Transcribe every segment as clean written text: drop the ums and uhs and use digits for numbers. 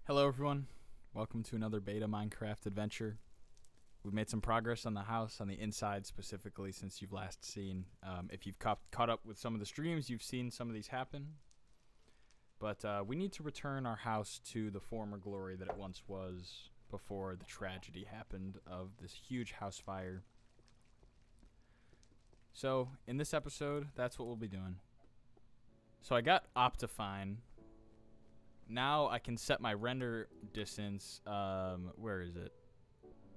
Hello everyone, welcome to another beta Minecraft adventure. We've made some progress on the house, on the inside specifically, since you've last seen. If you've caught up with some of the streams, you've seen some of these happen. But we need to return our house to the former glory that it once was before the tragedy happened of this huge house fire. So, in this episode, that's what we'll be doing. So I got Optifine. Now I can set my render distance. Where is it?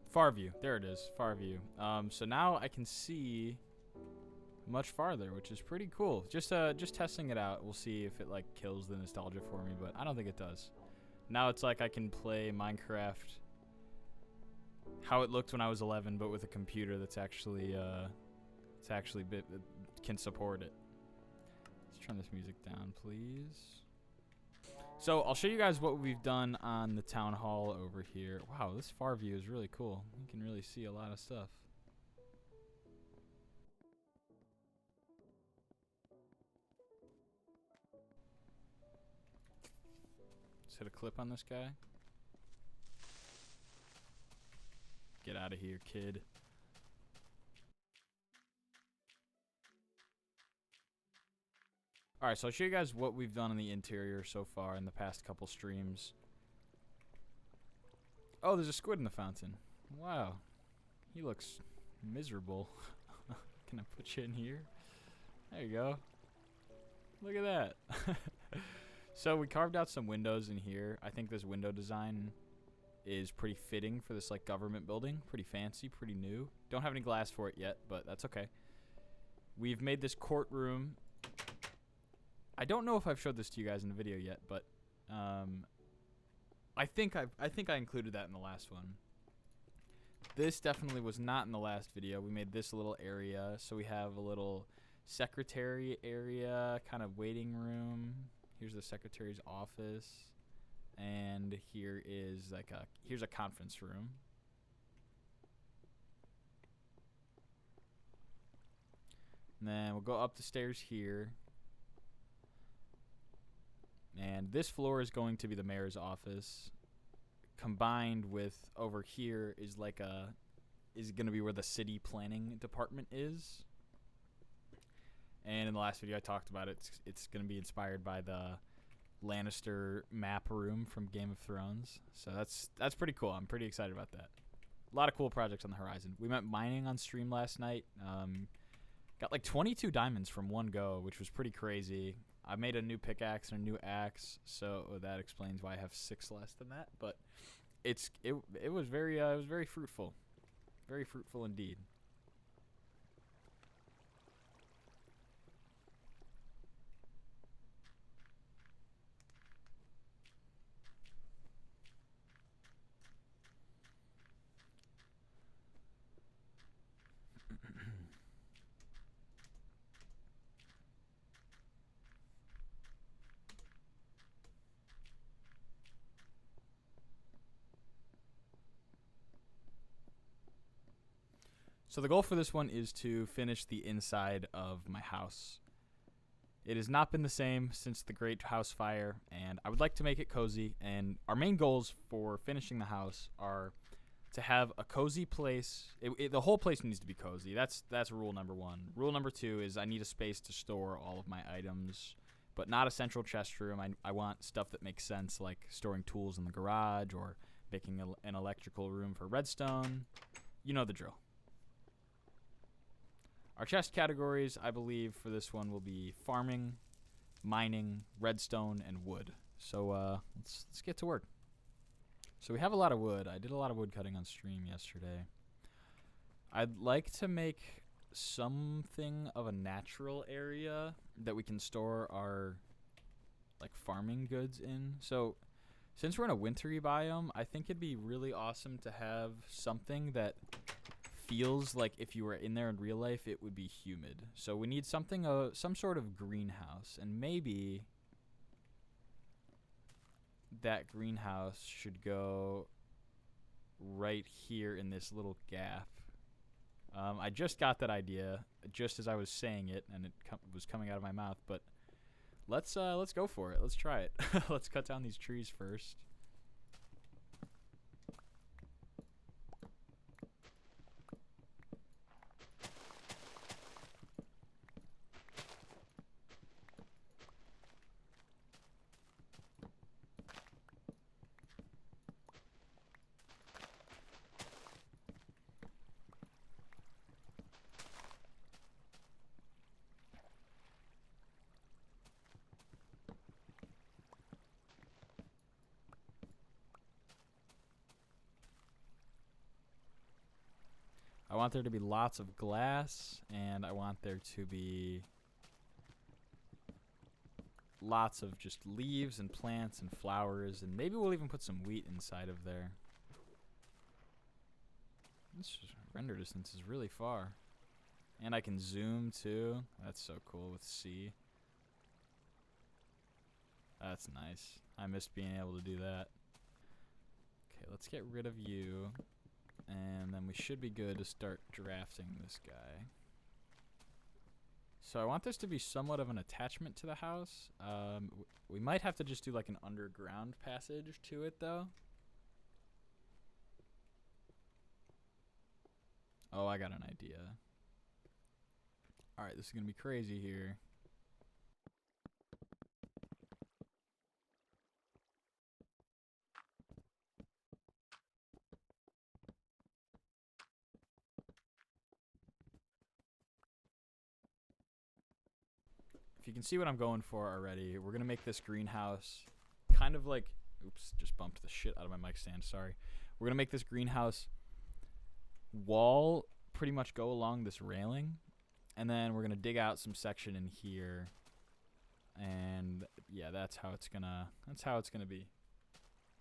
Far view. There it is. Far view. So now I can see much farther, which is pretty cool. Just testing it out. We'll see if it like kills the nostalgia for me, but I don't think it does. Now it's like I can play Minecraft how it looked when I was 11, but with a computer that's actually can support it. Let's turn this music down, please. So I'll show you guys what we've done on the town hall over here. Wow, this far view is really cool. You can really see a lot of stuff. Let's hit a clip on this guy. Get out of here, kid. Alright, so I'll show you guys what we've done in the interior so far in the past couple streams. Oh, there's a squid in the fountain. Wow. He looks miserable. Can I put you in here? There you go. Look at that. So we carved out some windows in here. I think this window design is pretty fitting for this like government building. Pretty fancy, pretty new. Don't have any glass for it yet, but that's okay. We've made this courtroom. I don't know if I've showed this to you guys in the video yet, but I think I included that in the last one. This definitely was not in the last video. We made this little area, so we have a little secretary area, kind of waiting room. Here's the secretary's office, and here is here's a conference room. And then we'll go up the stairs here. And this floor is going to be the mayor's office. Combined with over here is is going to be where the city planning department is. And in the last video I talked about it. It's going to be inspired by the Lannister map room from Game of Thrones. So that's pretty cool. I'm pretty excited about that. A lot of cool projects on the horizon. We went mining on stream last night. Got like 22 diamonds from one go, which was pretty crazy. I made a new pickaxe and a new axe, so that explains why I have 6 less than that. But it was very fruitful, very fruitful indeed. So the goal for this one is to finish the inside of my house. It has not been the same since the Great House Fire, and I would like to make it cozy. And our main goals for finishing the house are to have a cozy place. The whole place needs to be cozy. That's rule number 1. Rule number 2 is I need a space to store all of my items, but not a central chest room. I want stuff that makes sense, like storing tools in the garage or making an electrical room for redstone. You know the drill. Our chest categories, I believe, for this one will be farming, mining, redstone, and wood. So let's get to work. So we have a lot of wood. I did a lot of wood cutting on stream yesterday. I'd like to make something of a natural area that we can store our like farming goods in. So since we're in a wintry biome, I think it'd be really awesome to have something that feels like if you were in there in real life, it would be humid. So we need something, some sort of greenhouse, and maybe that greenhouse should go right here in this little gap. I just got that idea just as I was saying it, and it was coming out of my mouth. But let's go for it. Let's try it. Let's cut down these trees first. want there to be lots of glass, and I want there to be lots of just leaves and plants and flowers, and maybe we'll even put some wheat inside of there. This render distance is really far. And I can zoom too. That's so cool with C. That's nice. I missed being able to do that. Okay, let's get rid of you. And then we should be good to start drafting this guy. So I want this to be somewhat of an attachment to the house. We might have to just do like an underground passage to it though. Oh, I got an idea. Alright, this is going to be crazy here. If you can see what I'm going for already, we're going to make this greenhouse kind of like... Oops, just bumped the shit out of my mic stand, sorry. We're going to make this greenhouse wall pretty much go along this railing. And then we're going to dig out some section in here. And yeah, that's how it's going to be.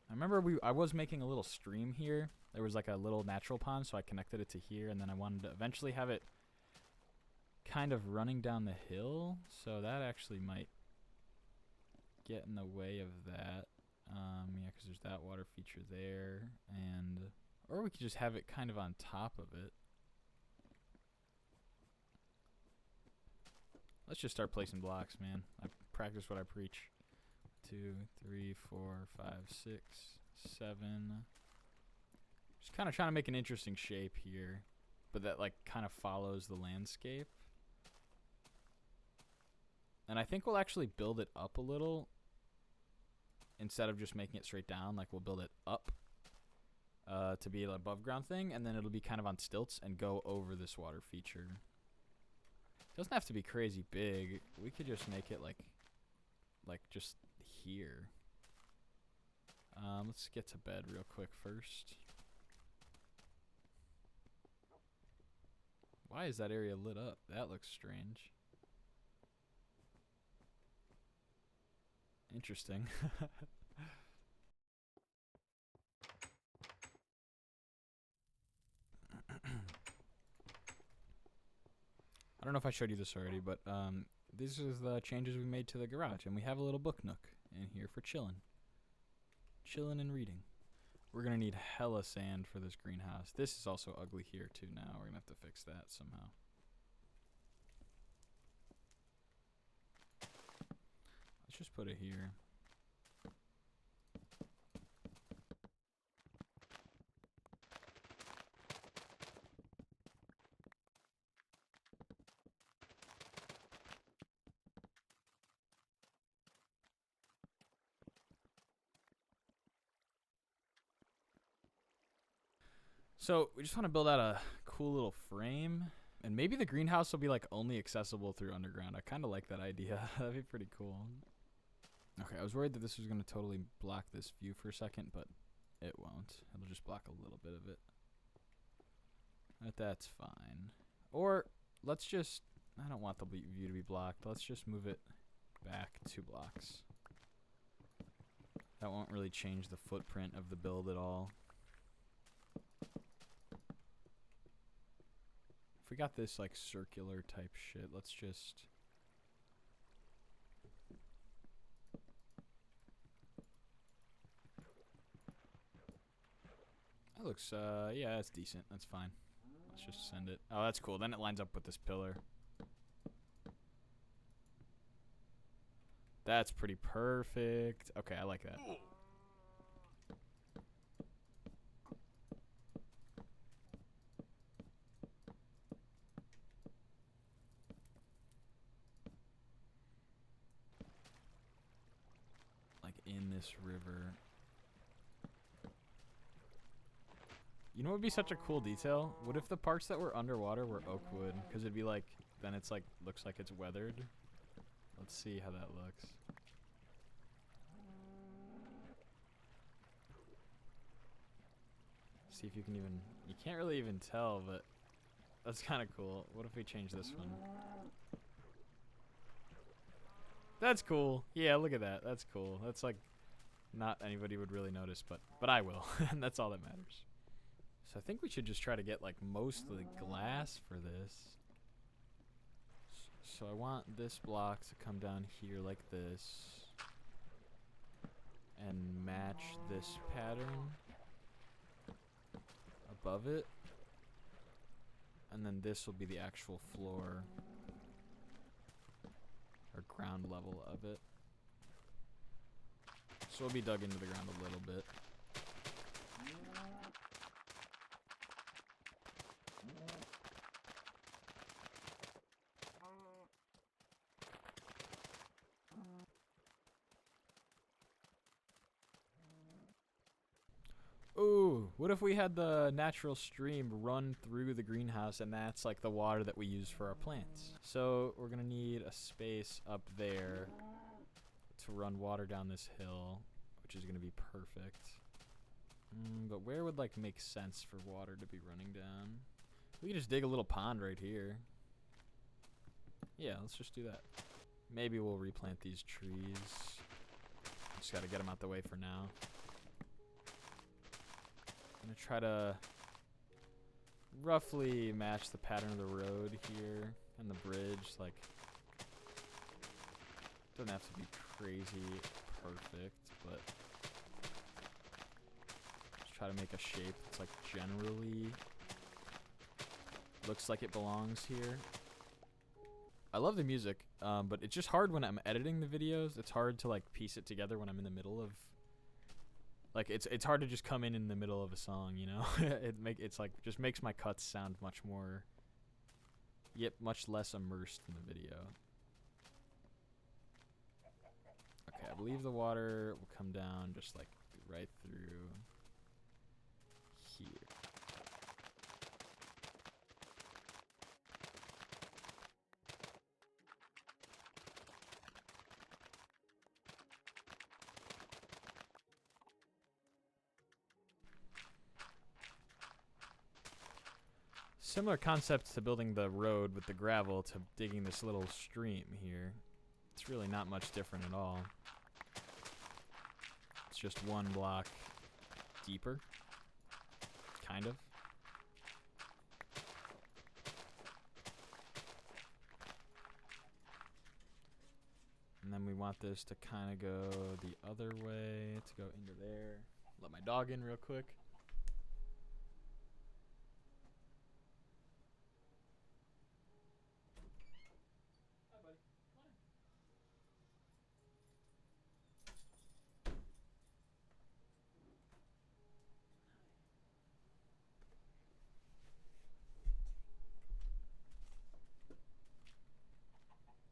I remember I was making a little stream here. There was like a little natural pond, so I connected it to here, and then I wanted to eventually have it kind of running down the hill, so that actually might get in the way of that. Yeah, because there's that water feature there, and or we could just have it kind of on top of it. Let's just start placing blocks, man. I practice what I preach. 2, 3, 4, 5, 6, 7. Just kind of trying to make an interesting shape here, but that like kind of follows the landscape. And I think we'll actually build it up a little instead of just making it straight down. Like we'll build it up to be an above ground thing, and then it'll be kind of on stilts and go over this water feature. It doesn't have to be crazy big. We could just make it like just here. Let's get to bed real quick first. Why is that area lit up? That looks strange. Interesting. I don't know if I showed you this already, but these are the changes we made to the garage, and we have a little book nook in here for chilling. Chilling and reading. We're going to need hella sand for this greenhouse. This is also ugly here too now. We're going to have to fix that somehow. Let's just put it here. So we just want to build out a cool little frame, and maybe the greenhouse will be like only accessible through underground. I kind of like that idea. That'd be pretty cool. Okay, I was worried that this was going to totally block this view for a second, but it won't. It'll just block a little bit of it. But that's fine. Or let's just, I don't want the view to be blocked. Let's just move it back 2 blocks. That won't really change the footprint of the build at all. If we got this like circular type shit, let's just... That looks, yeah, that's decent. That's fine. Let's just send it. Oh, that's cool. Then it lines up with this pillar. That's pretty perfect. Okay, I like that. Like in this river. You know what would be such a cool detail? What if the parts that were underwater were oak wood? Because it'd be like, then it's like, looks like it's weathered. Let's see how that looks. See if you can even, you can't really even tell, but That's kind of cool. What if we change this one? That's cool. Yeah, look at that. That's cool. That's like not anybody would really notice, but I will. And that's all that matters. So I think we should just try to get like mostly glass for this. So I want this block to come down here like this and match this pattern above it. And then this will be the actual floor or ground level of it. So it'll be dug into the ground a little bit. Ooh, what if we had the natural stream run through the greenhouse and that's like the water that we use for our plants? So we're gonna need a space up there to run water down this hill, which is gonna be perfect. But where would like make sense for water to be running down? We could just dig a little pond right here. Yeah, let's just do that. Maybe we'll replant these trees. Just gotta get them out the way for now. I'm gonna try to roughly match the pattern of the road here and the bridge. Like, doesn't have to be crazy perfect, but just try to make a shape that's like generally looks like it belongs here. I love the music, but it's just hard when I'm editing the videos. It's hard to like piece it together when I'm in the middle of. Like it's hard to just come in the middle of a song, you know. It's like just makes my cuts sound much more, yet much less immersed in the video. Okay, I believe the water will come down just like right through here. Similar concept to building the road with the gravel to digging this little stream here. It's really not much different at all. It's just one block deeper, kind of. And then we want this to kind of go the other way, to go into there. Let my dog in real quick.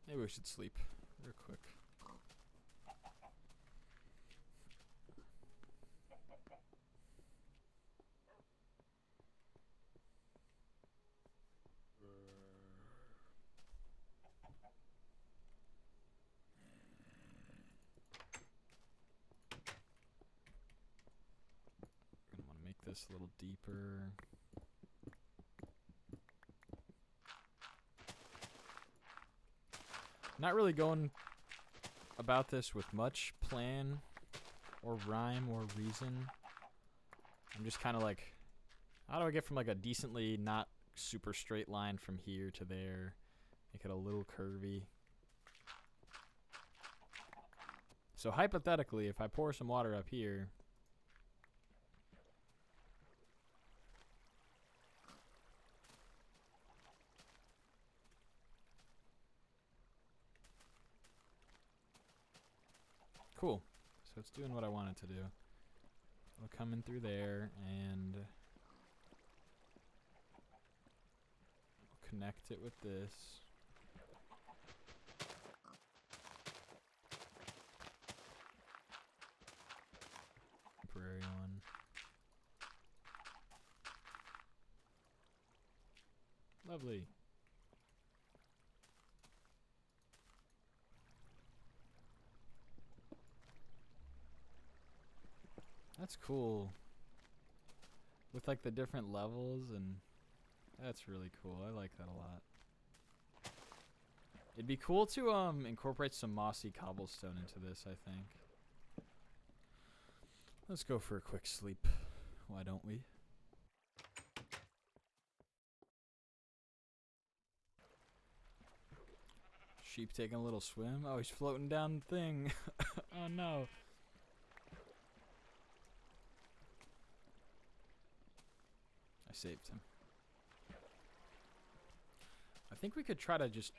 Maybe we should sleep real quick. I'm gonna want to make this a little deeper. Not really going about this with much plan or rhyme or reason. I'm just kind of like, how do I get from like a decently not super straight line from here to there, make it a little curvy. So hypothetically, if I pour some water up here, cool. So it's doing what I want it to do. It'll come in through there and connect it with this. Temporary one. Lovely. That's cool. With like the different levels and That's really cool. I like that a lot. It'd be cool to incorporate some mossy cobblestone into this, I think. Let's go for a quick sleep. Why don't we? Sheep taking a little swim. Oh, he's floating down the thing. Oh no. I saved him. I think we could try to just...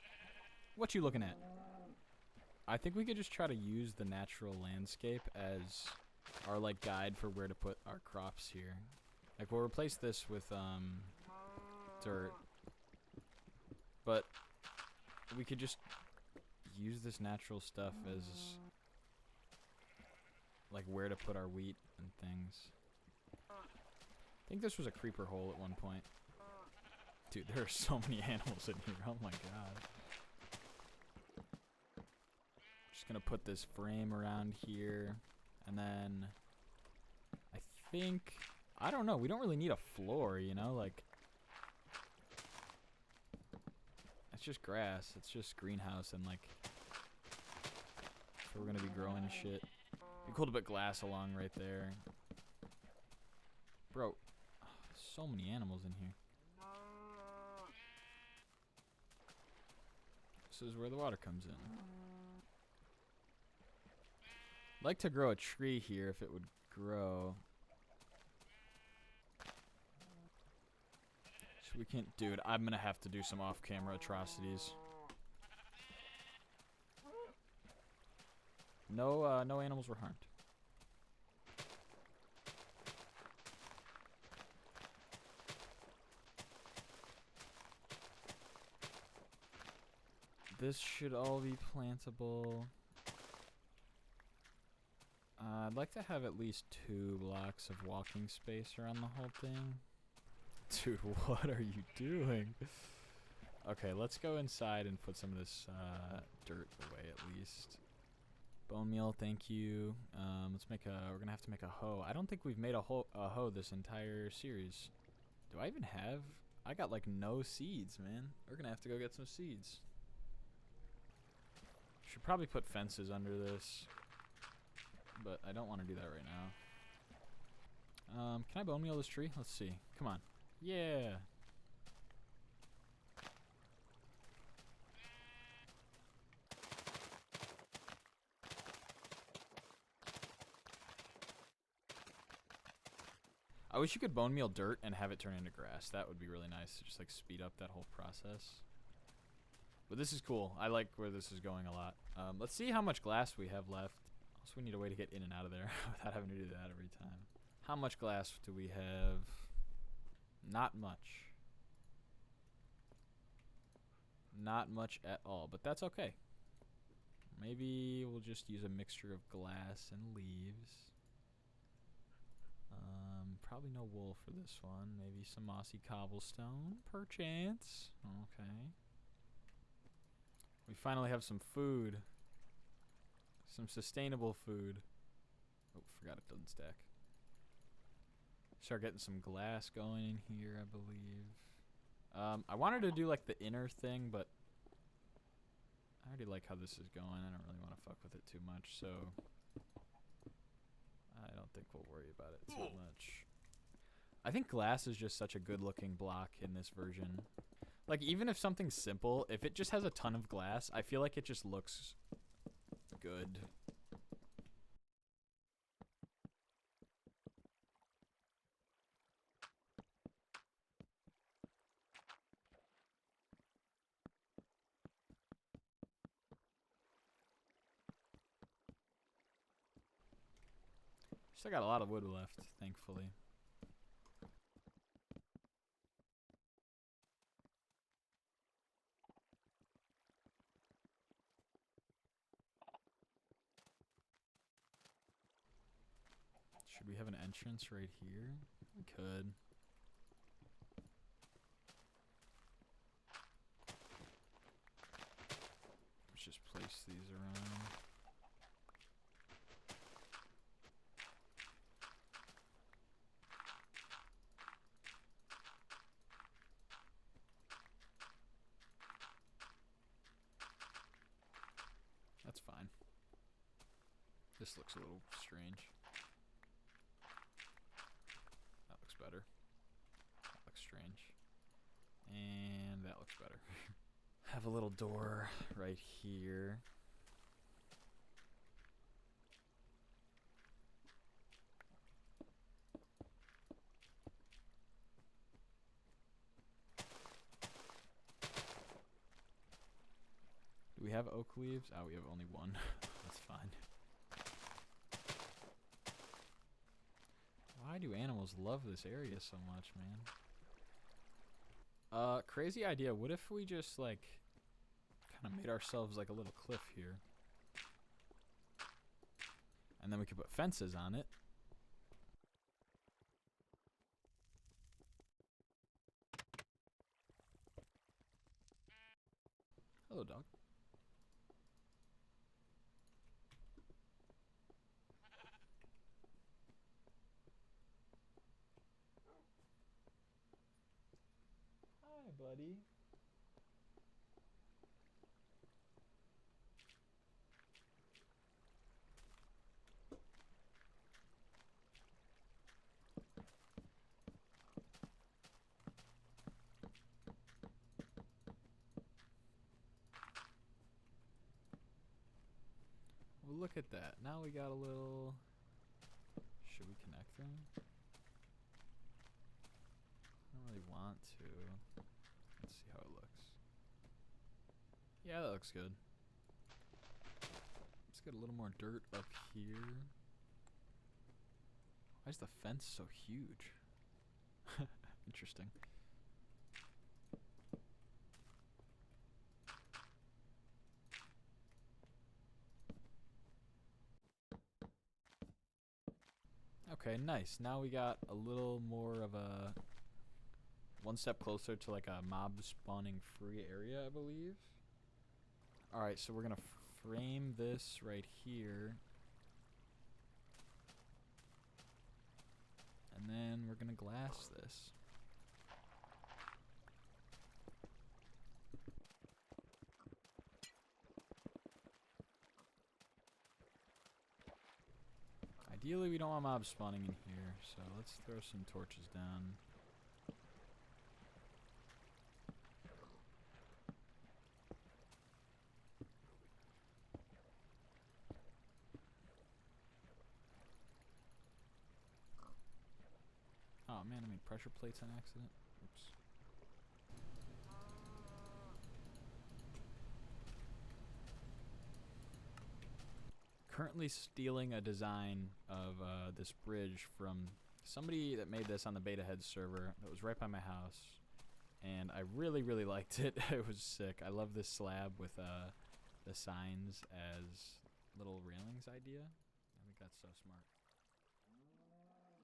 What you looking at? I think we could just try to use the natural landscape as our like guide for where to put our crops here. Like we'll replace this with dirt. But we could just use this natural stuff as like where to put our wheat and things. I think this was a creeper hole at one point. Dude, there are so many animals in here. Oh my god. Just gonna put this frame around here. And then I think, I don't know, we don't really need a floor, you know? Like, it's just grass. It's just greenhouse and like, so we're gonna be growing shit. Be cool to put glass along right there. Bro, so many animals in here. This is where the water comes in. I'd like to grow a tree here if it would grow. So we can't, dude, I'm gonna have to do some off-camera atrocities. No, no animals were harmed. This should all be plantable. I'd like to have at least 2 blocks of walking space around the whole thing. Dude, what are you doing? Okay, let's go inside and put some of this dirt away at least. Bone meal, thank you. Let's make a, we're gonna have to make a hoe. I don't think we've made a hoe this entire series. Do I even have? I got like no seeds, man. We're gonna have to go get some seeds. Should probably put fences under this, but I don't want to do that right now. Can I bone meal this tree? Let's see. Come on. Yeah. I wish you could bone meal dirt and have it turn into grass. That would be really nice to just like speed up that whole process. But this is cool. I like where this is going a lot. Let's see how much glass we have left. Also, we need a way to get in and out of there without having to do that every time. How much glass do we have? Not much. Not much at all, but that's okay. Maybe we'll just use a mixture of glass and leaves. Probably no wool for this one. Maybe some mossy cobblestone, perchance. Okay. We finally have some food. Some sustainable food. Oh, forgot it doesn't stack. Start getting some glass going in here, I believe. I wanted to do like the inner thing, but I already like how this is going. I don't really want to fuck with it too much, so I don't think we'll worry about it too much. I think glass is just such a good looking block in this version. Like, even if something's simple, if it just has a ton of glass, I feel like it just looks good. Still got a lot of wood left, thankfully. Should we have an entrance right here? We could. Let's just place these around. this looks a little strange. That looks better. That looks strange. And that looks better. Have a little door right here. Do we have oak leaves? Oh, we have only one. That's fine. Why do animals love this area so much, man? Crazy idea. What if we just, like, kind of made ourselves, like, a little cliff here? And then we could put fences on it. Hello, dog. Hi, buddy. Well, look at that. Now we got a little... Should we connect them? I don't really want to. Let's see how it looks. Yeah, that looks good. Let's get a little more dirt up here. Why is the fence so huge? Interesting. Okay, nice. Now we got a little more of a one step closer to like a mob spawning free area, I believe. Alright, so we're gonna frame this right here. And then we're gonna glass this. Ideally, we don't want mobs spawning in here, so let's throw some torches down. Oh man, I made pressure plates on accident. Oops. Currently stealing a design of this bridge from somebody that made this on the Beta Head server that was right by my house. And I really, really liked it. It was sick. I love this slab with the signs as little railings idea. I think that's so smart.